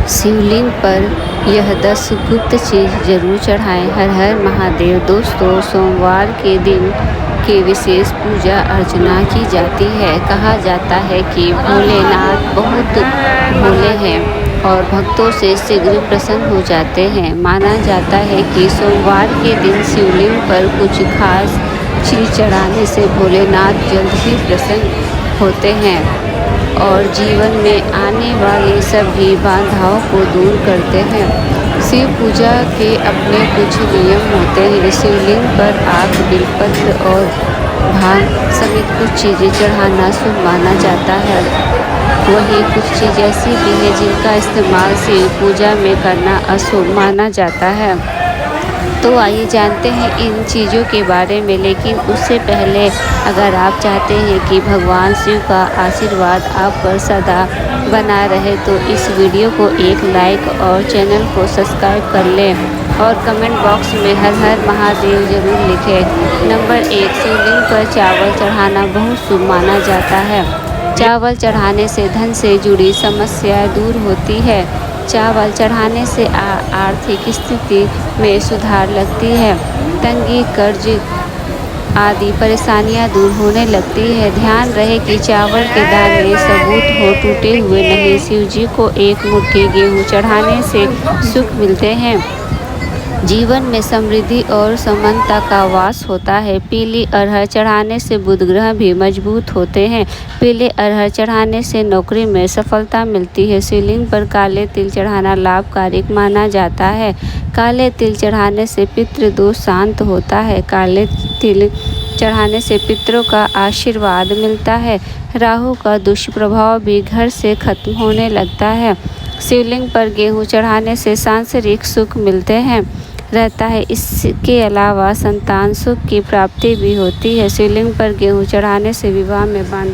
शिवलिंग पर यह 10 गुप्त चीज़ जरूर चढ़ाएं। हर हर महादेव। दोस्तों, सोमवार के दिन की विशेष पूजा अर्चना की जाती है। कहा जाता है कि भोलेनाथ बहुत भोले हैं और भक्तों से शीघ्र प्रसन्न हो जाते हैं। माना जाता है कि सोमवार के दिन शिवलिंग पर कुछ खास चीज़ चढ़ाने से भोलेनाथ जल्द ही प्रसन्न होते हैं और जीवन में आने वाले सभी बाधाओं को दूर करते हैं। शिव पूजा के अपने कुछ नियम होते हैं। शिवलिंग पर आक, बिलपत्र और भांग समेत कुछ चीज़ें चढ़ाना शुभ माना जाता है। वहीं कुछ चीज़ ऐसी भी है जिनका इस्तेमाल शिव पूजा में करना अशुभ माना जाता है। तो आइए जानते हैं इन चीज़ों के बारे में। लेकिन उससे पहले अगर आप चाहते हैं कि भगवान शिव का आशीर्वाद आप पर सदा बना रहे तो इस वीडियो को एक लाइक और चैनल को सब्सक्राइब कर लें और कमेंट बॉक्स में हर हर महादेव जरूर लिखें। नंबर 1, शिवलिंग पर चावल चढ़ाना बहुत शुभ माना जाता है। चावल चढ़ाने से धन से जुड़ी समस्याएं दूर होती है। चावल चढ़ाने से आर्थिक स्थिति में सुधार लगती है। तंगी, कर्ज आदि परेशानियां दूर होने लगती है। ध्यान रहे कि चावल के दाने सबूत हो, टूटे हुए नहीं। शिव जी को एक मुट्ठी गेहूं चढ़ाने से सुख मिलते हैं। जीवन में समृद्धि और समानता का वास होता है। पीली अरहर चढ़ाने से बुध ग्रह भी मजबूत होते हैं। पीले अरहर चढ़ाने से नौकरी में सफलता मिलती है। शिवलिंग पर काले तिल चढ़ाना लाभकारी माना जाता है। काले तिल चढ़ाने से पितृ दोष शांत होता है। काले तिल चढ़ाने से पितरों का आशीर्वाद मिलता है। राहु का दुष्प्रभाव भी घर से खत्म होने लगता है। शिवलिंग पर गेहूं चढ़ाने से सांसारिक सुख मिलते हैं रहता है। इसके अलावा संतान सुख की प्राप्ति भी होती है। शिवलिंग पर गेहूं चढ़ाने से विवाह में बांध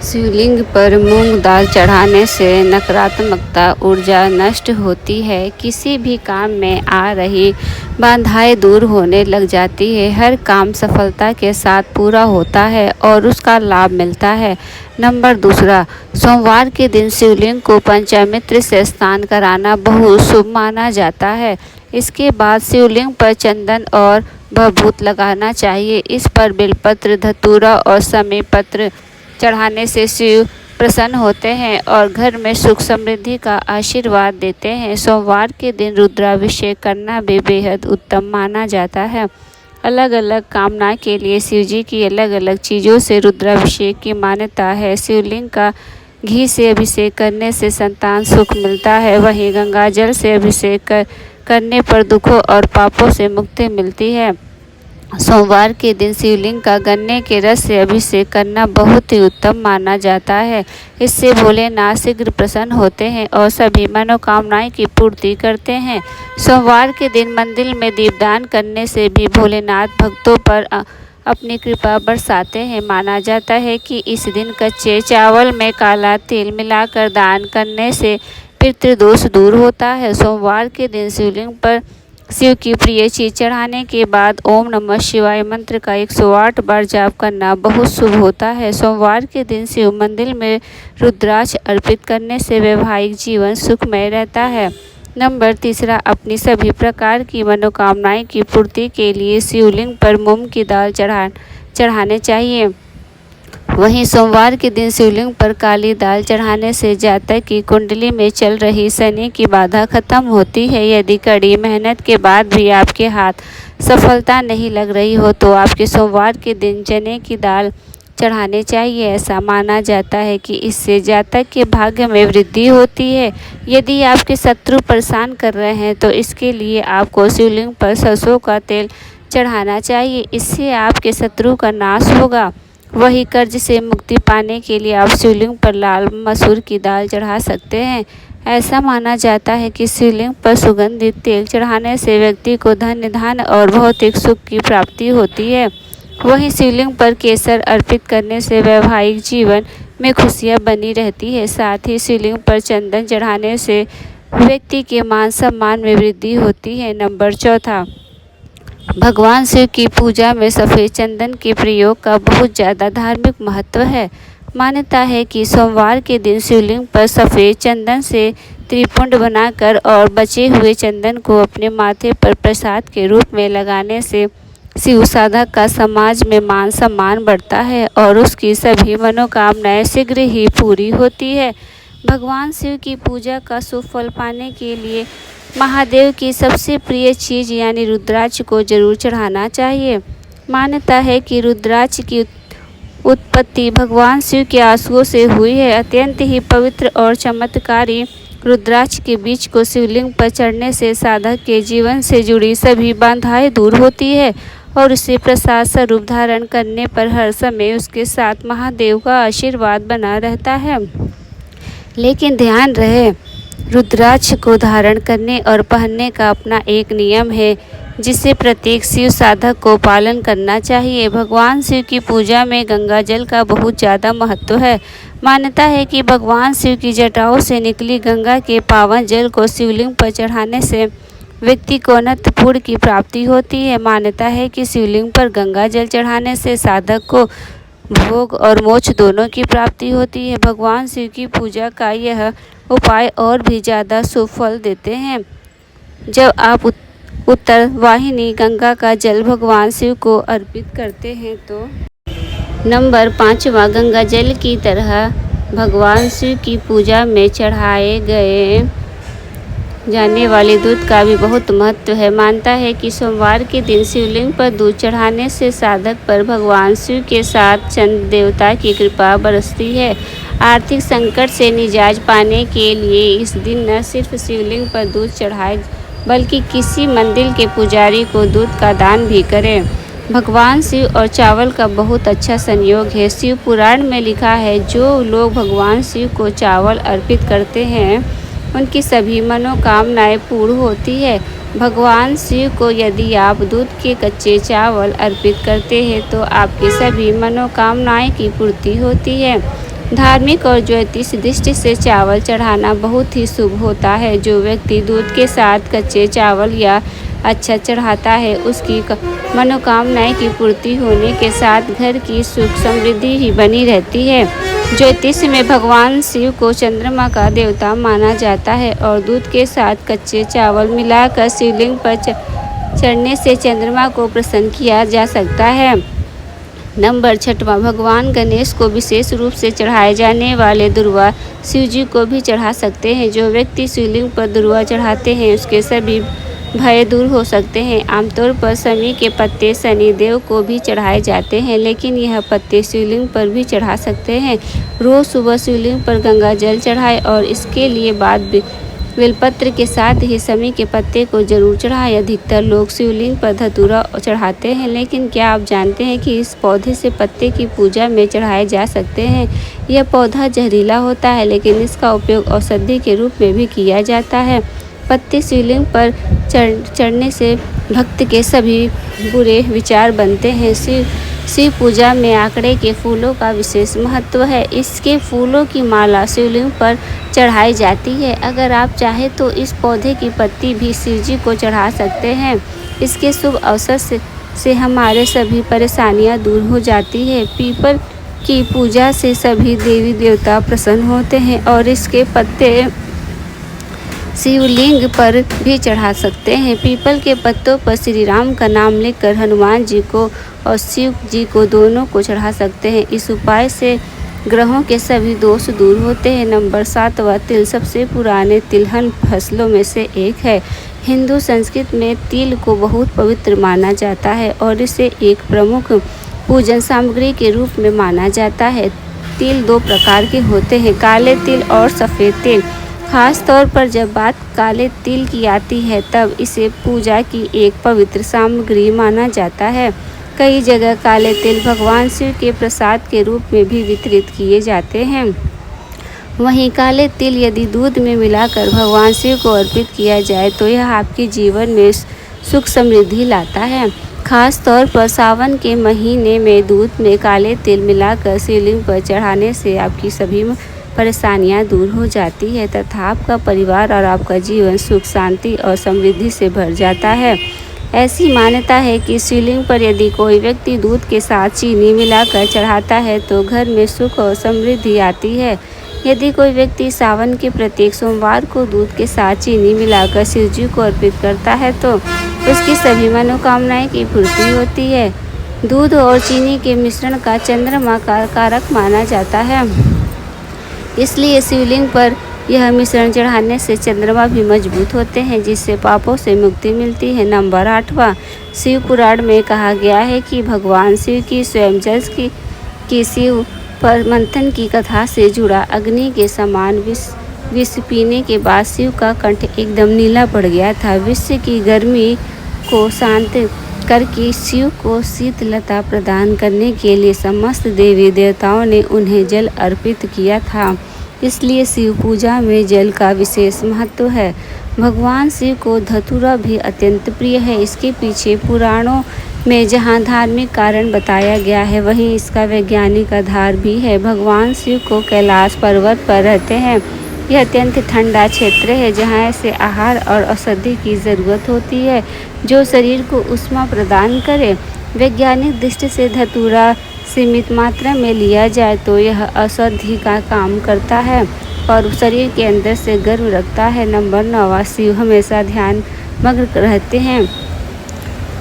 शिवलिंग पर मूंग दाल चढ़ाने से नकारात्मकता ऊर्जा नष्ट होती है। किसी भी काम में आ रही बाधाएं दूर होने लग जाती है। हर काम सफलता के साथ पूरा होता है और उसका लाभ मिलता है। नंबर 2, सोमवार के दिन शिवलिंग को पंचामृत से स्नान कराना बहुत शुभ माना जाता है। इसके बाद शिवलिंग पर चंदन और भभूत लगाना चाहिए। इस पर बेलपत्र, धतूरा और समी पत्र चढ़ाने से शिव प्रसन्न होते हैं और घर में सुख समृद्धि का आशीर्वाद देते हैं। सोमवार के दिन रुद्राभिषेक करना भी बेहद उत्तम माना जाता है। अलग अलग कामना के लिए शिव जी की अलग अलग चीज़ों से रुद्राभिषेक की मान्यता है। शिवलिंग का घी से अभिषेक करने से संतान सुख मिलता है। वहीं गंगा जल से अभिषेक करने पर दुखों और पापों से मुक्ति मिलती है। सोमवार के दिन शिवलिंग का गन्ने के रस से अभिषेक करना बहुत ही उत्तम माना जाता है। इससे भोलेनाथ शीघ्र प्रसन्न होते हैं और सभी मनोकामनाएं की पूर्ति करते हैं। सोमवार के दिन मंदिर में दीपदान करने से भी भोलेनाथ भक्तों पर अपनी कृपा बरसाते हैं। माना जाता है कि इस दिन कच्चे चावल में काला तिल मिलाकर दान करने से पितृदोष दूर होता है। सोमवार के दिन शिवलिंग पर शिव की प्रिय चीज चढ़ाने के बाद ओम नमः शिवाय मंत्र का 108 बार जाप करना बहुत शुभ होता है। सोमवार के दिन शिव मंदिर में रुद्राक्ष अर्पित करने से वैवाहिक जीवन सुखमय रहता है। नंबर 3, अपनी सभी प्रकार की मनोकामनाएं की पूर्ति के लिए शिवलिंग पर मूंग की दाल चढ़ाने चाहिए। वहीं सोमवार के दिन शिवलिंग पर काली दाल चढ़ाने से जातक की कुंडली में चल रही शनि की बाधा खत्म होती है। यदि कड़ी मेहनत के बाद भी आपके हाथ सफलता नहीं लग रही हो तो आपके सोमवार के दिन चने की दाल चढ़ाने चाहिए। ऐसा माना जाता है कि इससे जातक के भाग्य में वृद्धि होती है। यदि आपके शत्रु परेशान कर रहे हैं तो इसके लिए आपको शिवलिंग पर सरसों का तेल चढ़ाना चाहिए। इससे आपके शत्रु का नाश होगा। वही कर्ज से मुक्ति पाने के लिए आप शिवलिंग पर लाल मसूर की दाल चढ़ा सकते हैं। ऐसा माना जाता है कि शिवलिंग पर सुगंधित तेल चढ़ाने से व्यक्ति को धन और भौतिक सुख की प्राप्ति होती है। वहीं शिवलिंग पर केसर अर्पित करने से वैवाहिक जीवन में खुशियां बनी रहती है। साथ ही शिवलिंग पर चंदन चढ़ाने से व्यक्ति के मान सम्मान में वृद्धि होती है। नंबर 4, भगवान शिव की पूजा में सफ़ेद चंदन के प्रयोग का बहुत ज़्यादा धार्मिक महत्व है। मान्यता है कि सोमवार के दिन शिवलिंग पर सफ़ेद चंदन से त्रिपुंड बनाकर और बचे हुए चंदन को अपने माथे पर प्रसाद के रूप में लगाने से शिव साधक का समाज में मान सम्मान बढ़ता है और उसकी सभी मनोकामनाएं शीघ्र ही पूरी होती है। भगवान शिव की पूजा का सुफल पाने के लिए महादेव की सबसे प्रिय चीज़ यानी रुद्राक्ष को जरूर चढ़ाना चाहिए। मान्यता है कि रुद्राक्ष की उत्पत्ति भगवान शिव के आंसुओं से हुई है। अत्यंत ही पवित्र और चमत्कारी रुद्राक्ष के बीज को शिवलिंग पर चढ़ने से साधक के जीवन से जुड़ी सभी बाधाएं दूर होती है और उसे प्रसाद स्वरूप धारण करने पर हर समय उसके साथ महादेव का आशीर्वाद बना रहता है। लेकिन ध्यान रहे, रुद्राक्ष को धारण करने और पहनने का अपना एक नियम है जिसे प्रत्येक शिव साधक को पालन करना चाहिए। भगवान शिव की पूजा में गंगा जल का बहुत ज़्यादा महत्व है। मान्यता है कि भगवान शिव की जटाओं से निकली गंगा के पावन जल को शिवलिंग पर चढ़ाने से व्यक्ति को अनंत पुण्य की प्राप्ति होती है। मान्यता है कि शिवलिंग पर गंगा जल चढ़ाने से साधक को भोग और मोक्ष दोनों की प्राप्ति होती है। भगवान शिव की पूजा का यह उपाय और भी ज़्यादा सुफल देते हैं जब आप उत्तर वाहिनी गंगा का जल भगवान शिव को अर्पित करते हैं। तो नंबर 5वां, गंगा जल की तरह भगवान शिव की पूजा में चढ़ाए गए जाने वाले दूध का भी बहुत महत्व है। मानता है कि सोमवार के दिन शिवलिंग पर दूध चढ़ाने से साधक पर भगवान शिव के साथ चंद्र देवता की कृपा बरसती है। आर्थिक संकट से निजात पाने के लिए इस दिन न सिर्फ शिवलिंग पर दूध चढ़ाए बल्कि किसी मंदिर के पुजारी को दूध का दान भी करें। भगवान शिव और चावल का बहुत अच्छा संयोग है। शिव पुराण में लिखा है, जो लोग भगवान शिव को चावल अर्पित करते हैं उनकी सभी मनोकामनाएं पूर्ण होती है। भगवान शिव को यदि आप दूध के कच्चे चावल अर्पित करते हैं तो आपकी सभी मनोकामनाएं की पूर्ति होती है। धार्मिक और ज्योतिष दृष्टि से चावल चढ़ाना बहुत ही शुभ होता है। जो व्यक्ति दूध के साथ कच्चे चावल या अच्छा चढ़ाता है उसकी मनोकामनाएं की पूर्ति होने के साथ घर की सुख समृद्धि ही बनी रहती है। ज्योतिष में भगवान शिव को चंद्रमा का देवता माना जाता है और दूध के साथ कच्चे चावल मिलाकर शिवलिंग पर चढ़ने से चंद्रमा को प्रसन्न किया जा सकता है। नंबर 6वां, भगवान गणेश को विशेष रूप से चढ़ाए जाने वाले दुर्वा शिव जी को भी चढ़ा सकते हैं। जो व्यक्ति शिवलिंग पर दुर्वा चढ़ाते हैं उसके सभी भय दूर हो सकते हैं। आमतौर पर शमी के पत्ते शनि देव को भी चढ़ाए जाते हैं, लेकिन यह पत्ते शिवलिंग पर भी चढ़ा सकते हैं। रोज सुबह शिवलिंग पर गंगा जल चढ़ाए और इसके लिए बाद बेलपत्र के साथ ही शमी के पत्ते को जरूर चढ़ाएं। अधिकतर लोग शिवलिंग पर धतूरा चढ़ाते हैं, लेकिन क्या आप जानते हैं कि इस पौधे से पत्ते की पूजा में चढ़ाए जा सकते हैं। यह पौधा जहरीला होता है, लेकिन इसका उपयोग औषधि के रूप में भी किया जाता है। पत्ते शिवलिंग पर चढ़ने से भक्त के सभी बुरे विचार बनते हैं। शिव पूजा में आंकड़े के फूलों का विशेष महत्व है। इसके फूलों की माला शिवलिंग पर चढ़ाई जाती है। अगर आप चाहें तो इस पौधे की पत्ती भी शिव जी को चढ़ा सकते हैं। इसके शुभ अवसर से हमारे सभी परेशानियां दूर हो जाती है। पीपल की पूजा से सभी देवी देवता प्रसन्न होते हैं और इसके पत्ते शिवलिंग पर भी चढ़ा सकते हैं। पीपल के पत्तों पर श्री राम का नाम लिखकर हनुमान जी को और शिव जी को दोनों को चढ़ा सकते हैं। इस उपाय से ग्रहों के सभी दोष दूर होते हैं। नंबर 7वां, तिल सबसे पुराने तिलहन फसलों में से एक है। हिंदू संस्कृति में तिल को बहुत पवित्र माना जाता है और इसे एक प्रमुख पूजन सामग्री के रूप में माना जाता है। तिल 2 प्रकार के होते हैं, काले तिल और सफ़ेद तिल। खास तौर पर जब बात काले तिल की आती है तब इसे पूजा की एक पवित्र सामग्री माना जाता है। कई जगह काले तिल भगवान शिव के प्रसाद के रूप में भी वितरित किए जाते हैं। वहीं काले तिल यदि दूध में मिलाकर भगवान शिव को अर्पित किया जाए तो यह आपके जीवन में सुख समृद्धि लाता है। खास तौर पर सावन के महीने में दूध में काले तिल मिलाकर शिवलिंग पर चढ़ाने से आपकी सभी परेशानियां दूर हो जाती है तथा आपका परिवार और आपका जीवन सुख शांति और समृद्धि से भर जाता है। ऐसी मान्यता है कि शिवलिंग पर यदि कोई व्यक्ति दूध के साथ चीनी मिलाकर चढ़ाता है तो घर में सुख और समृद्धि आती है। यदि कोई व्यक्ति सावन के प्रत्येक सोमवार को दूध के साथ चीनी मिलाकर शिवजी को अर्पित करता है तो उसकी सभी मनोकामनाएं की पूर्ति होती है। दूध और चीनी के मिश्रण का चंद्रमा का कारक माना जाता है, इसलिए शिवलिंग पर यह मिश्रण चढ़ाने से चंद्रमा भी मजबूत होते हैं, जिससे पापों से मुक्ति मिलती है। नंबर 8वां, शिव पुराण में कहा गया है कि भगवान शिव की स्वयं जल की शिव पर मंथन की कथा से जुड़ा अग्नि के समान विष पीने के बाद शिव का कंठ एकदम नीला पड़ गया था। विश्व की गर्मी को शांत करके शिव को शीतलता प्रदान करने के लिए समस्त देवी देवताओं ने उन्हें जल अर्पित किया था, इसलिए शिव पूजा में जल का विशेष महत्व है। भगवान शिव को धतूरा भी अत्यंत प्रिय है। इसके पीछे पुराणों में जहां धार्मिक कारण बताया गया है, वहीं इसका वैज्ञानिक आधार भी है। भगवान शिव को कैलाश पर्वत पर रहते हैं। यह अत्यंत ठंडा क्षेत्र है जहां ऐसे आहार और औषधि की ज़रूरत होती है जो शरीर को ऊष्मा प्रदान करे। वैज्ञानिक दृष्टि से धतूरा सीमित मात्रा में लिया जाए तो यह औषधि का काम करता है और शरीर के अंदर से गर्म रखता है। नंबर 9वां, शिव हमेशा ध्यान मग्न रहते हैं।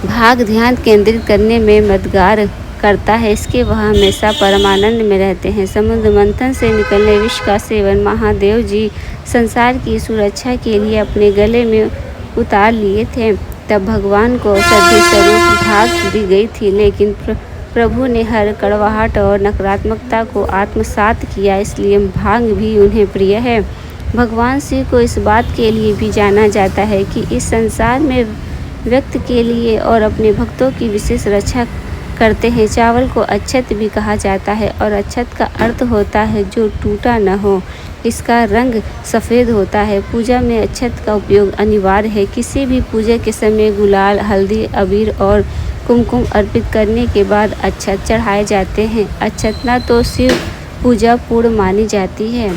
भाग ध्यान केंद्रित करने में मददगार करता है, इसके वह हमेशा परमानंद में रहते हैं। समुद्र मंथन से निकलने विष का सेवन महादेव जी संसार की सुरक्षा के लिए अपने गले में उतार लिए थे। तब भगवान को औषधि स्वरूप भाग दी गई थी, लेकिन प्रभु ने हर कड़वाहट और नकारात्मकता को आत्मसात किया, इसलिए भांग भी उन्हें प्रिय है। भगवान शिव को इस बात के लिए भी जाना जाता है कि इस संसार में व्यक्ति के लिए और अपने भक्तों की विशेष रक्षा करते हैं। चावल को अक्षत भी कहा जाता है और अक्षत का अर्थ होता है जो टूटा न हो। इसका रंग सफ़ेद होता है। पूजा में अक्षत का उपयोग अनिवार्य है। किसी भी पूजा के समय गुलाल, हल्दी, अबीर और कुमकुम अर्पित करने के बाद अक्षत चढ़ाए जाते हैं। अक्षत न तो शिव पूजा पूर्ण मानी जाती है,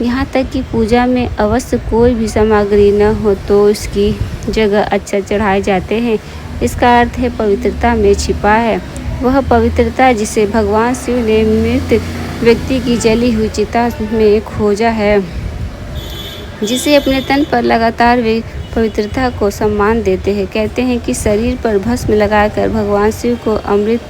यहाँ तक कि पूजा में अवश्य कोई भी सामग्री न हो तो इसकी जगह अक्षत चढ़ाए जाते हैं। इसका अर्थ है पवित्रता में छिपा है वह पवित्रता जिसे भगवान शिव ने मृत व्यक्ति की जली हुई चिता में खोजा है, जिसे अपने तन पर लगातार वे पवित्रता को सम्मान देते हैं। कहते हैं कि शरीर पर भस्म लगाकर भगवान शिव को अमृत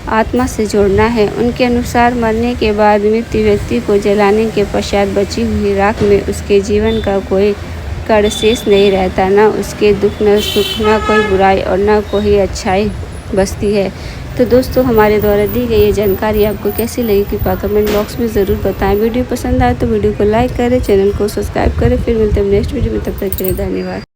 आत्मा से जोड़ना है। उनके अनुसार मरने के बाद मृत व्यक्ति को जलाने के पश्चात बची हुई राख में उसके जीवन का कोई कण शेष नहीं रहता, न उसके दुख, न सुख, न कोई बुराई और न कोई अच्छाई बसती है। तो दोस्तों, हमारे द्वारा दी गई ये जानकारी आपको कैसी लगी कृपया कमेंट बॉक्स में ज़रूर बताएं। वीडियो पसंद आए तो वीडियो को लाइक करें, चैनल को सब्सक्राइब करें। फिर मिलते हैं नेक्स्ट वीडियो में, तब तक के लिए धन्यवाद।